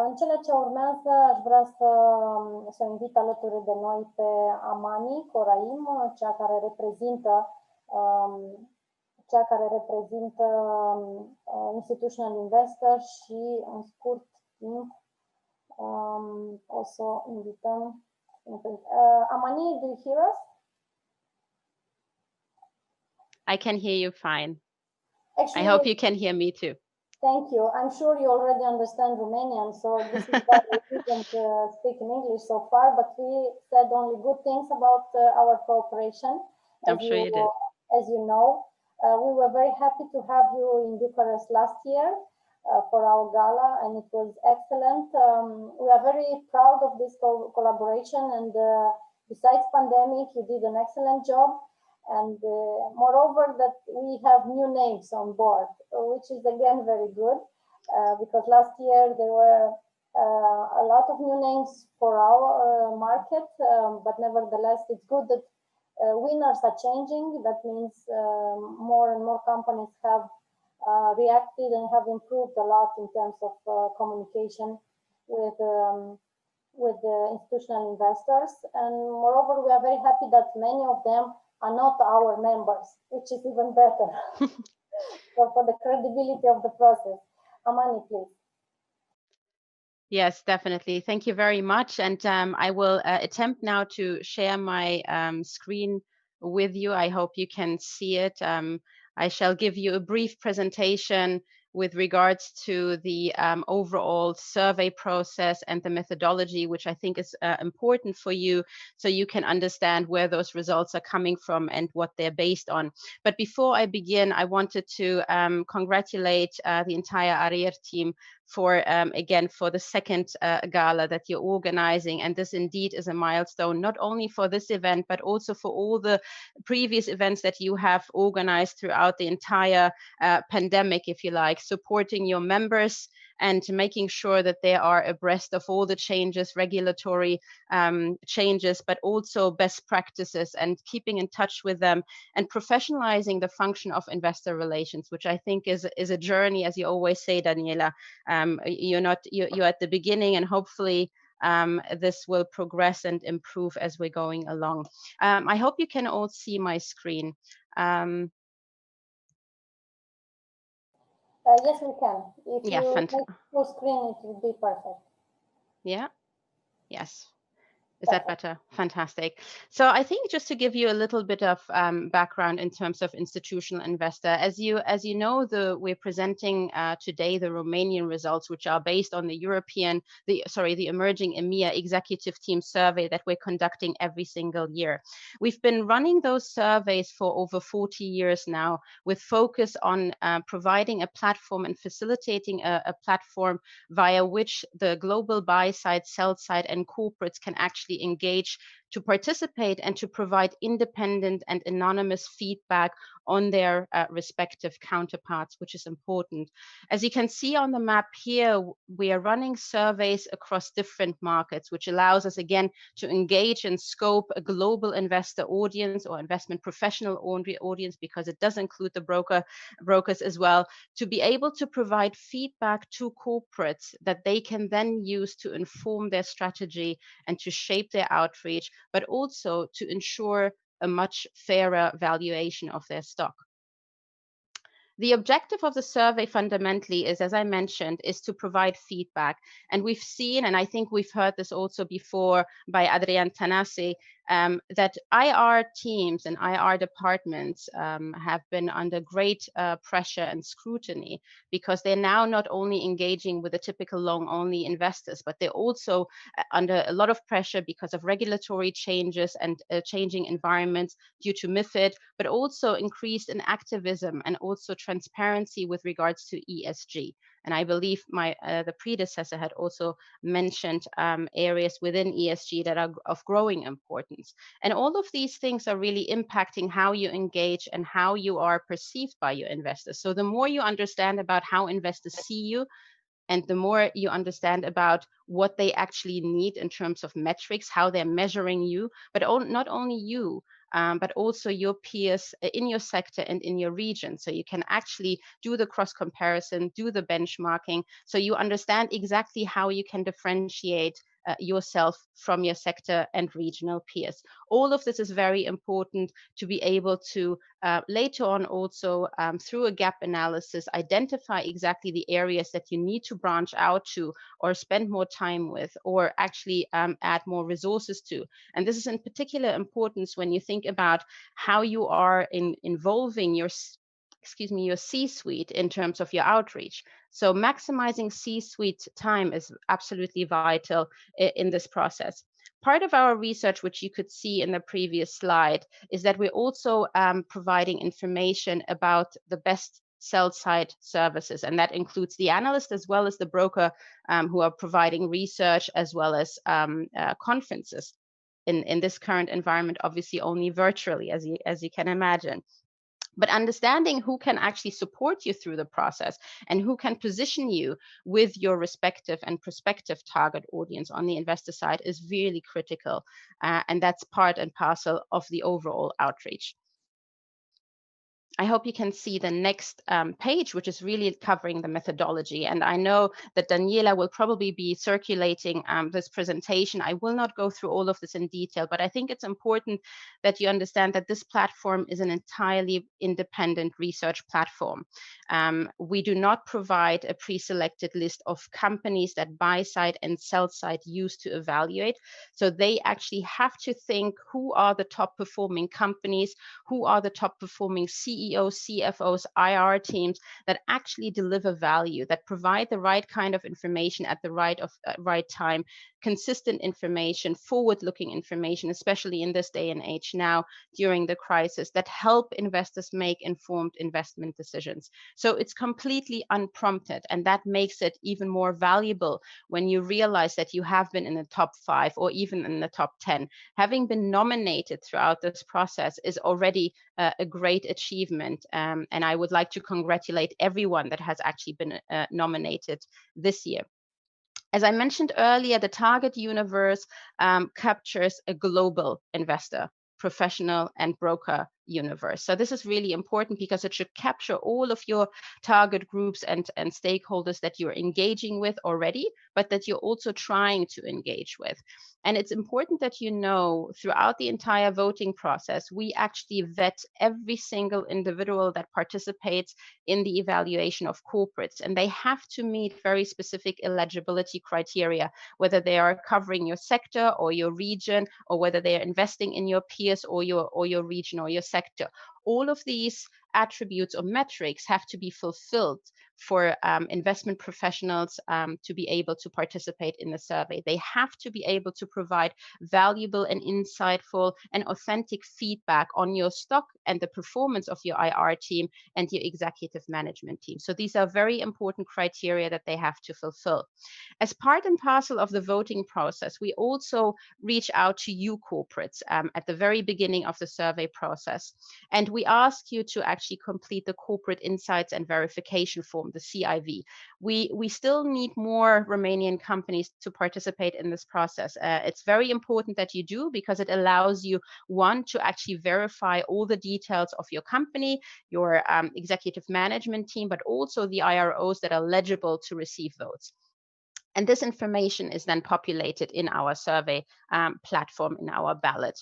În cele ce urmează, aș vrea să invit alături de noi pe Amani Korayeim, cea care reprezintă Institutional Investor și, în scurt timp, o să o invităm. Amani, do you hear us? I can hear you fine. Actually, I hope you can hear me too. Thank you. I'm sure you already understand Romanian, so this is why we didn't speak in English so far, but we said only good things about our cooperation. I'm sure you did. As you know, we were very happy to have you in Bucharest last year for our gala, and it was excellent. We are very proud of this collaboration, and besides pandemic, you did an excellent job. And moreover, that we have new names on board, which is again very good, because last year there were a lot of new names for our market, but nevertheless, it's good that winners are changing. That means more and more companies have reacted and have improved a lot in terms of communication with the institutional investors. And moreover, we are very happy that many of them are not our members, which is even better. So for the credibility of the process. Amani, please. Yes, definitely. Thank you very much. And I will attempt now to share my screen with you. I hope you can see it. I shall give you a brief presentation with regards to the overall survey process and the methodology, which I think is important for you, so you can understand where those results are coming from and what they're based on. But before I begin, I wanted to congratulate the entire ARIR team for, again, for the second gala that you're organizing. And this indeed is a milestone, not only for this event, but also for all the previous events that you have organized throughout the entire pandemic, if you like, supporting your members and making sure that they are abreast of all the changes, regulatory changes, but also best practices, and keeping in touch with them and professionalizing the function of investor relations, which I think is a journey, as you always say, Daniela. You're at the beginning, and hopefully this will progress and improve as we're going along. I hope you can all see my screen. Yes, we can. If yeah, you make full screen, it will be perfect. Yeah. Yes. Is that better? Fantastic. So I think just to give you a little bit of background in terms of institutional investor, as you know, we're presenting today the Romanian results, which are based on the emerging EMEA executive team survey that we're conducting every single year. We've been running those surveys for over 40 years now, with focus on providing a platform and facilitating a platform via which the global buy side, sell side, and corporates can actually engage to participate and to provide independent and anonymous feedback on their respective counterparts, which is important. As you can see on the map here, we are running surveys across different markets, which allows us again to engage and scope a global investor audience or investment professional audience, because it does include the brokers as well, to be able to provide feedback to corporates that they can then use to inform their strategy and to shape their outreach, but also to ensure a much fairer valuation of their stock. The objective of the survey fundamentally is, as I mentioned, is to provide feedback. And we've seen, and I think we've heard this also before by Adrian Tanasi, that IR teams and IR departments have been under great pressure and scrutiny, because they're now not only engaging with the typical long-only investors, but they're also under a lot of pressure because of regulatory changes and changing environments due to MiFID, but also increased in activism and also transparency with regards to ESG. And I believe the predecessor had also mentioned areas within ESG that are of growing importance. And all of these things are really impacting how you engage and how you are perceived by your investors. So the more you understand about how investors see you, and the more you understand about what they actually need in terms of metrics, how they're measuring you, but not only you, but also your peers in your sector and in your region. So you can actually do the cross comparison, do the benchmarking, so you understand exactly how you can differentiate yourself from your sector and regional peers. All of this is very important to be able to later on also through a gap analysis identify exactly the areas that you need to branch out to or spend more time with or actually add more resources to. And this is in particular importance when you think about how you are involving your C-suite in terms of your outreach. So maximizing C-suite time is absolutely vital in this process. Part of our research, which you could see in the previous slide, is that we're also providing information about the best sell-side services, and that includes the analyst as well as the broker who are providing research as well as conferences in this current environment, obviously only virtually, as you can imagine. But understanding who can actually support you through the process and who can position you with your respective and prospective target audience on the investor side is really critical. And that's part and parcel of the overall outreach. I hope you can see the next page, which is really covering the methodology. And I know that Daniela will probably be circulating this presentation. I will not go through all of this in detail, but I think it's important that you understand that this platform is an entirely independent research platform. We do not provide a pre-selected list of companies that buy side and sell side use to evaluate. So they actually have to think who are the top performing companies, who are the top performing CEOs, CFOs, IR teams that actually deliver value, that provide the right kind of information at the right time, consistent information, forward-looking information, especially in this day and age now during the crisis, that help investors make informed investment decisions. So it's completely unprompted, and that makes it even more valuable when you realize that you have been in the top 5 or even in the top 10. Having been nominated throughout this process is already a great achievement, and I would like to congratulate everyone that has actually been nominated this year. As I mentioned earlier, the target universe captures a global investor, professional and broker universe. So this is really important because it should capture all of your target groups and stakeholders that you're engaging with already, but that you're also trying to engage with. And it's important that you know throughout the entire voting process, we actually vet every single individual that participates in the evaluation of corporates, and they have to meet very specific eligibility criteria, whether they are covering your sector or your region, or whether they are investing in your peers or your region or your sector. All of these attributes or metrics have to be fulfilled for investment professionals to be able to participate in the survey. They have to be able to provide valuable and insightful and authentic feedback on your stock and the performance of your IR team and your executive management team. So these are very important criteria that they have to fulfill. As part and parcel of the voting process, we also reach out to you corporates at the very beginning of the survey process. And we ask you to actually complete the corporate insights and verification form, the CIV. We still need more Romanian companies to participate in this process. It's very important that you do, because it allows you, one, to actually verify all the details of your company, your executive management team, but also the IROs that are eligible to receive votes. And this information is then populated in our survey platform, in our ballot.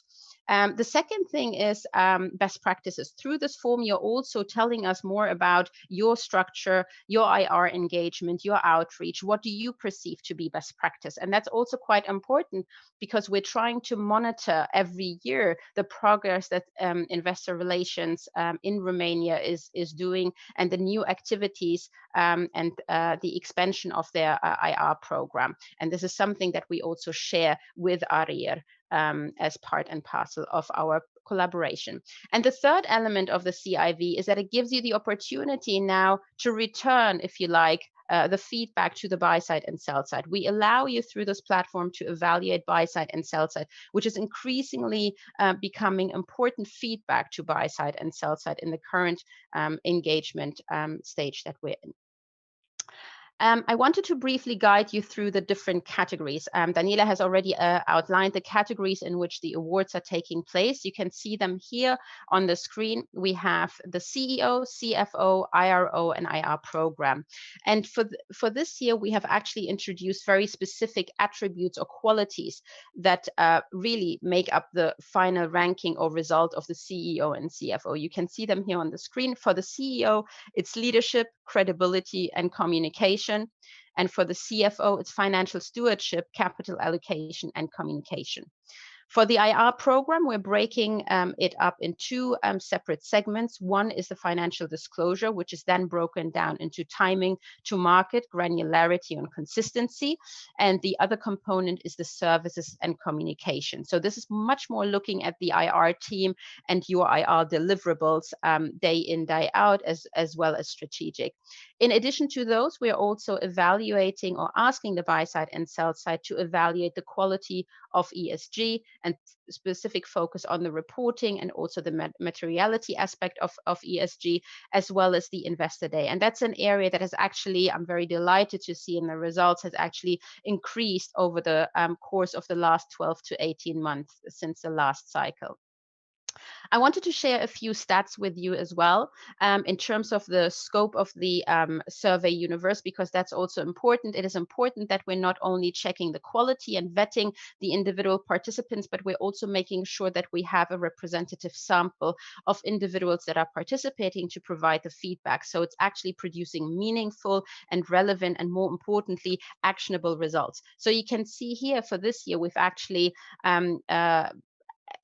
The second thing is best practices. Through this form, you're also telling us more about your structure, your IR engagement, your outreach. What do you perceive to be best practice? And that's also quite important, because we're trying to monitor every year the progress that investor relations in Romania is doing, and the new activities and the expansion of their IR program. And this is something that we also share with ARIR as part and parcel of our collaboration. And the third element of the CIV is that it gives you the opportunity now to return, if you like, the feedback to the buy side and sell side. We allow you through this platform to evaluate buy side and sell side, which is increasingly becoming important feedback to buy side and sell side in the current engagement stage that we're in. I wanted to briefly guide you through the different categories. Daniela has already outlined the categories in which the awards are taking place. You can see them here on the screen. We have the CEO, CFO, IRO, and IR program. And for this year, we have actually introduced very specific attributes or qualities that really make up the final ranking or result of the CEO and CFO. You can see them here on the screen. For the CEO, it's leadership, credibility, and communication. And for the CFO, it's financial stewardship, capital allocation, and communication. For the IR program, we're breaking it up in two separate segments. One is the financial disclosure, which is then broken down into timing to market, granularity, and consistency. And the other component is the services and communication. So this is much more looking at the IR team and your IR deliverables day in, day out, as well as strategic. In addition to those, we're also evaluating or asking the buy side and sell side to evaluate the quality of ESG and specific focus on the reporting and also the materiality aspect of ESG, as well as the investor day. And that's an area that has actually, I'm very delighted to see in the results, has actually increased over the course of the last 12 to 18 months since the last cycle. I wanted to share a few stats with you as well in terms of the scope of the survey universe, because that's also important. It is important that we're not only checking the quality and vetting the individual participants, but we're also making sure that we have a representative sample of individuals that are participating to provide the feedback. So it's actually producing meaningful and relevant and, more importantly, actionable results. So you can see here for this year, we've actually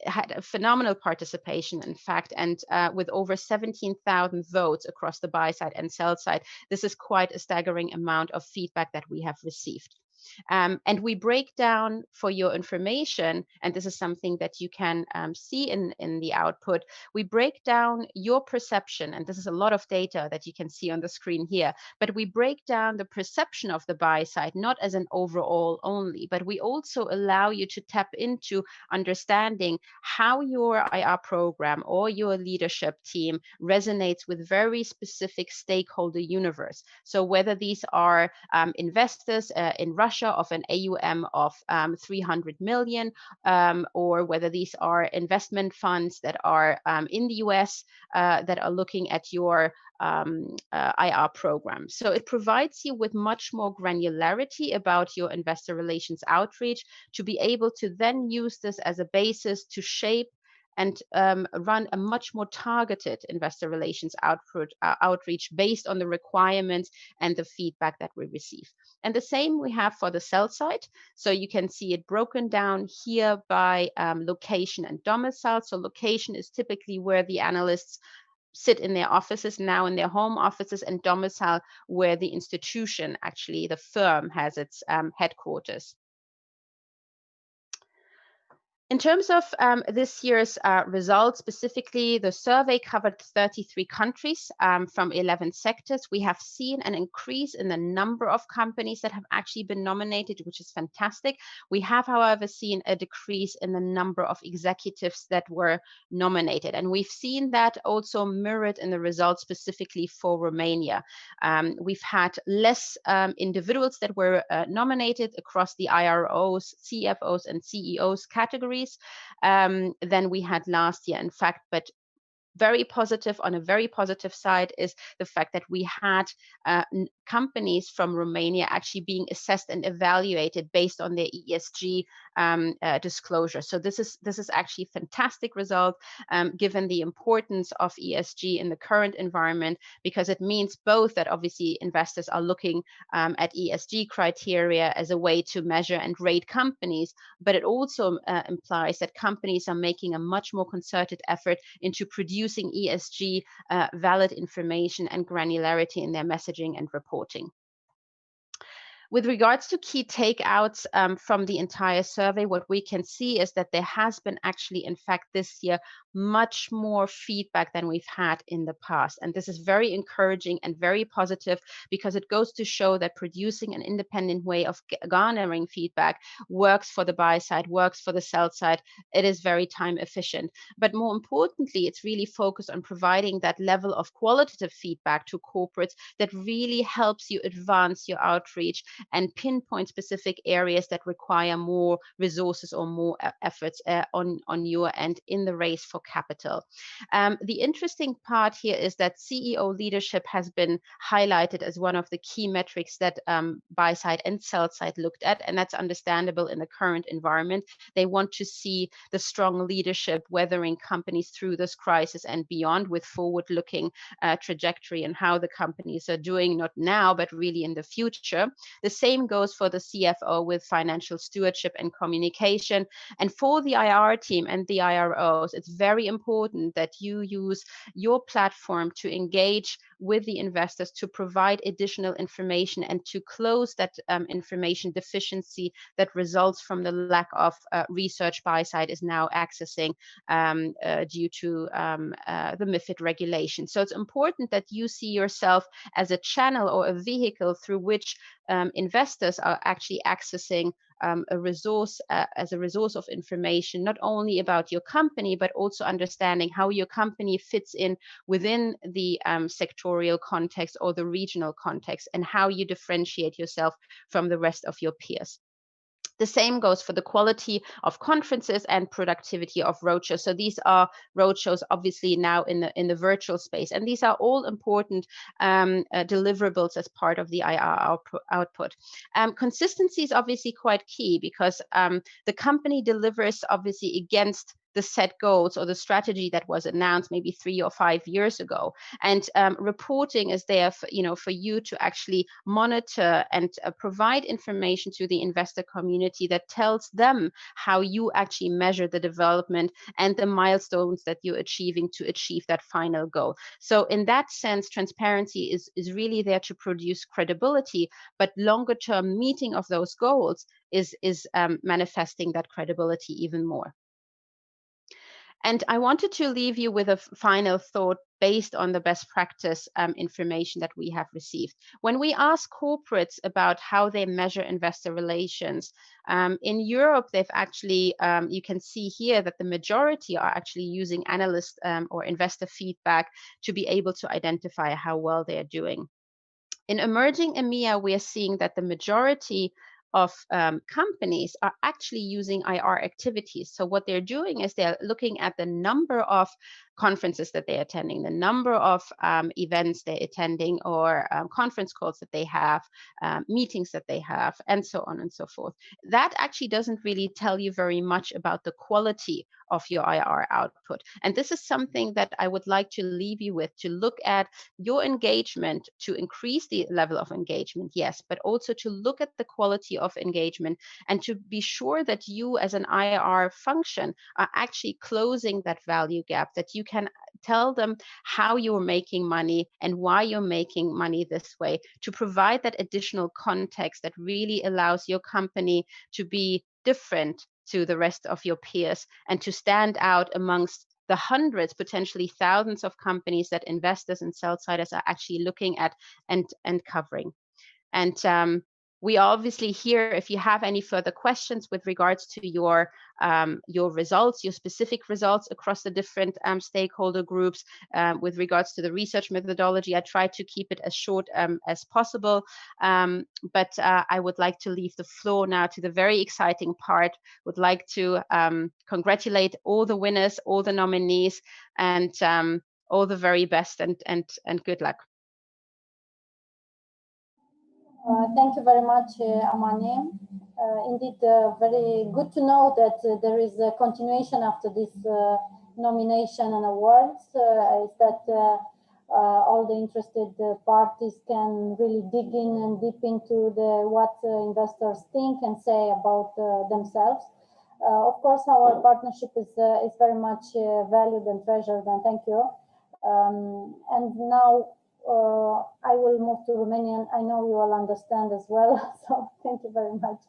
had a phenomenal participation, in fact, and with over 17,000 votes across the buy side and sell side, this is quite a staggering amount of feedback that we have received. And we break down, for your information, and this is something that you can see in the output, we break down your perception, and this is a lot of data that you can see on the screen here, but we break down the perception of the buy side, not as an overall only, but we also allow you to tap into understanding how your IR program or your leadership team resonates with very specific stakeholder universe. So whether these are investors in Russia of an AUM of 300 million, or whether these are investment funds that are in the US that are looking at your IR program. So it provides you with much more granularity about your investor relations outreach to be able to then use this as a basis to shape and run a much more targeted investor relations outreach based on the requirements and the feedback that we receive. And the same we have for the sell side. So you can see it broken down here by location and domicile. So location is typically where the analysts sit in their offices now, in their home offices, and domicile where the institution, actually the firm, has its headquarters. In terms of this year's results, specifically, the survey covered 33 countries from 11 sectors. We have seen an increase in the number of companies that have actually been nominated, which is fantastic. We have, however, seen a decrease in the number of executives that were nominated. And we've seen that also mirrored in the results specifically for Romania. We've had less individuals that were nominated across the IROs, CFOs, and CEOs categories than we had last year, in fact. But very positive, on a very positive side, is the fact that we had companies from Romania actually being assessed and evaluated based on their ESG disclosure. So this is actually a fantastic result given the importance of ESG in the current environment, because it means both that obviously investors are looking at ESG criteria as a way to measure and rate companies, but it also implies that companies are making a much more concerted effort into producing ESG valid information and granularity in their messaging and reporting. With regards to key takeouts from the entire survey, what we can see is that there has been actually, in fact, this year, much more feedback than we've had in the past. And this is very encouraging and very positive, because it goes to show that producing an independent way of garnering feedback works for the buy side, works for the sell side. It is very time efficient. But more importantly, it's really focused on providing that level of qualitative feedback to corporates that really helps you advance your outreach and pinpoint specific areas that require more resources or more efforts on your end in the race for capital. The interesting part here is that CEO leadership has been highlighted as one of the key metrics that buy side and sell side looked at, and that's understandable in the current environment. They want to see the strong leadership weathering companies through this crisis and beyond, with forward-looking trajectory and how the companies are doing, not now, but really in the future. The same goes for the CFO with financial stewardship and communication. And for the IR team and the IROs, it's very important that you use your platform to engage with the investors, to provide additional information and to close that information deficiency that results from the lack of research buy side is now accessing due to the MiFID regulation. So it's important that you see yourself as a channel or a vehicle through which investors are actually accessing a resource as a resource of information, not only about your company, but also understanding how your company fits in within the sectorial context or the regional context, and how you differentiate yourself from the rest of your peers. The same goes for the quality of conferences and productivity of roadshows. So these are roadshows, obviously now in the virtual space, and these are all important deliverables as part of the IR output. Consistency is obviously quite key, because the company delivers obviously against the set goals or the strategy that was announced maybe 3 or 5 years ago. And reporting is there for you to actually monitor and provide information to the investor community that tells them how you actually measure the development and the milestones that you're achieving to achieve that final goal. So in that sense, transparency is really there to produce credibility, but longer term meeting of those goals is manifesting that credibility even more. And I wanted to leave you with a final thought based on the best practice information that we have received. When we ask corporates about how they measure investor relations, in Europe, they've actually, you can see here that the majority are actually using analyst or investor feedback to be able to identify how well they're doing. In emerging EMEA, we are seeing that the majority of companies are actually using IR activities. So what they're doing is they're looking at the number of conferences that they're attending, the number of events they're attending, or conference calls that they have, meetings that they have, and so on and so forth. That actually doesn't really tell you very much about the quality of your IR output. And this is something that I would like to leave you with, to look at your engagement, to increase the level of engagement, yes, but also to look at the quality of engagement and to be sure that you as an IR function are actually closing that value gap, that you can tell them how you're making money and why you're making money this way, to provide that additional context that really allows your company to be different to the rest of your peers and to stand out amongst the hundreds, potentially thousands of companies that investors and sell-siders are actually looking at and covering. And we are obviously here if you have any further questions with regards to your results, your specific results across the different stakeholder groups, with regards to the research methodology. I try to keep it as short as possible, but I would like to leave the floor now to the very exciting part. Would like to congratulate all the winners, all the nominees, and all the very best and good luck. Thank you very much, Amani. Indeed, very good to know that there is a continuation after this nomination and awards, is that all the interested parties can really dig in and deep into what investors think and say about themselves. Of course, our partnership is very much valued and treasured, and thank you. And now I will move to Romanian. I know you all understand as well, so thank you very much.